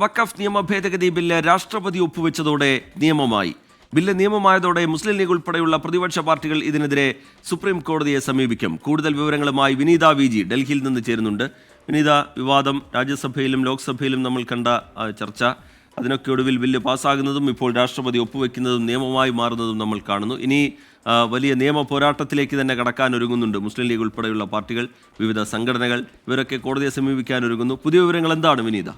വഖഫ് നിയമ ഭേദഗതി ബില്ല് രാഷ്ട്രപതി ഒപ്പുവെച്ചതോടെ നിയമമായി. ബില്ല് നിയമമായതോടെ മുസ്ലിം ലീഗ് ഉൾപ്പെടെയുള്ള പ്രതിപക്ഷ പാർട്ടികൾ ഇതിനെതിരെ സുപ്രീം കോടതിയെ സമീപിക്കും. കൂടുതൽ വിവരങ്ങളുമായി വിനീത വി.ജി ഡൽഹിയിൽ നിന്ന് ചേരുന്നുണ്ട്. വിനീത, വിവാദം രാജ്യസഭയിലും ലോക്സഭയിലും നമ്മൾ കണ്ട ചർച്ച, അതിനൊക്കെ ഒടുവിൽ ബില്ല് പാസ്സാകുന്നതും ഇപ്പോൾ രാഷ്ട്രപതി ഒപ്പുവെക്കുന്നതും നിയമമായി മാറുന്നതും നമ്മൾ കാണുന്നു. ഇനി വലിയ നിയമ പോരാട്ടത്തിലേക്ക് തന്നെ കടക്കാൻ ഒരുങ്ങുന്നുണ്ട് മുസ്ലിം ലീഗ് ഉൾപ്പെടെയുള്ള പാർട്ടികൾ, വിവിധ സംഘടനകൾ. ഇവരൊക്കെ കോടതിയെ സമീപിക്കാൻ ഒരുങ്ങുന്നു. പുതിയ വിവരങ്ങൾ എന്താണ് വിനീത?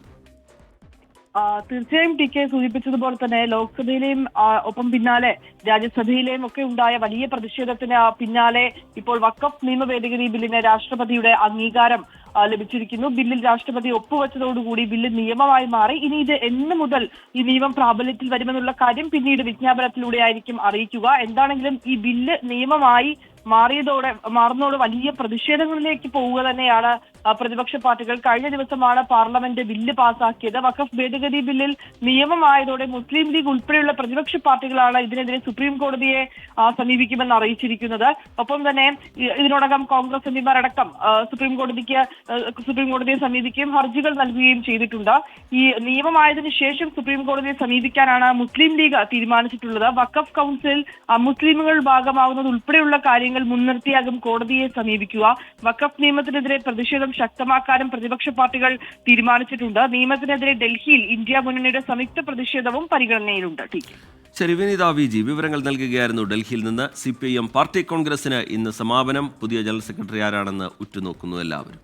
തീർച്ചയായും ടി കെ സൂചിപ്പിച്ചതുപോലെ തന്നെ ലോക്സഭയിലെയും ഒപ്പം പിന്നാലെ രാജ്യസഭയിലെയും ഒക്കെ ഉണ്ടായ വലിയ പ്രതിഷേധത്തിന് പിന്നാലെ ഇപ്പോൾ വഖഫ് നിയമ ഭേദഗതി ബില്ലിന് രാഷ്ട്രപതിയുടെ അംഗീകാരം ലഭിച്ചിരിക്കുന്നു. ബില്ലിൽ രാഷ്ട്രപതി ഒപ്പുവെച്ചതോടുകൂടി ബില്ല് നിയമമായി മാറി. ഇനി ഇത് എന്ന് മുതൽ ഈ നിയമം പ്രാബല്യത്തിൽ വരുമെന്നുള്ള കാര്യം പിന്നീട് വിജ്ഞാപനത്തിലൂടെ ആയിരിക്കും അറിയിക്കുക. എന്താണെങ്കിലും ഈ ബില്ല് നിയമമായി മാറുന്നതോടെ വലിയ പ്രതിഷേധങ്ങളിലേക്ക് പോവുക തന്നെയാണ് പ്രതിപക്ഷ പാർട്ടികൾ. കഴിഞ്ഞ ദിവസമാണ് പാർലമെന്റ് ബില്ല് പാസാക്കിയത്. വഖഫ് ഭേദഗതി ബില്ലിൽ നിയമമായതോടെ മുസ്ലിം ലീഗ് ഉൾപ്പെടെയുള്ള പ്രതിപക്ഷ പാർട്ടികളാണ് ഇതിനെതിരെ സുപ്രീം കോടതിയെ സമീപിക്കുമെന്ന് അറിയിച്ചിരിക്കുന്നത്. ഒപ്പം തന്നെ ഇതിനോടകം കോൺഗ്രസ് എംപിമാരടക്കം സുപ്രീം കോടതിയെ സമീപിക്കുകയും ഹർജികൾ നൽകുകയും ചെയ്തിട്ടുണ്ട്. ഈ നിയമമായതിനു ശേഷം സുപ്രീം കോടതിയെ സമീപിക്കാനാണ് മുസ്ലിം ലീഗ് തീരുമാനിച്ചിട്ടുള്ളത്. വഖഫ് കൗൺസിൽ മുസ്ലിമുകൾ ഭാഗമാകുന്നത് ഉൾപ്പെടെയുള്ള കാര്യങ്ങൾ മുൻനിർത്തിയാകും കോടതിയെ സമീപിക്കുക. വഖഫ് നിയമത്തിനെതിരെ പ്രതിഷേധം ശക്തമാക്കാനും പ്രതിപക്ഷ പാർട്ടികൾ തീരുമാനിച്ചിട്ടുണ്ട്. നിയമത്തിനെതിരെ ഡൽഹിയിൽ ഇന്ത്യ മുന്നണിയുടെ സംയുക്ത പ്രതിഷേധവും പരിഗണനയിലുണ്ട്. ശരി, വിനീത വി.ജി വിവരങ്ങൾ നൽകുകയായിരുന്നു ഡൽഹിയിൽ നിന്ന്. CPIM പാർട്ടി കോൺഗ്രസിന് ഇന്ന് സമാപനം. പുതിയ ജനറൽ സെക്രട്ടറി ആരാണെന്ന് ഉറ്റുനോക്കുന്നു എല്ലാവരും.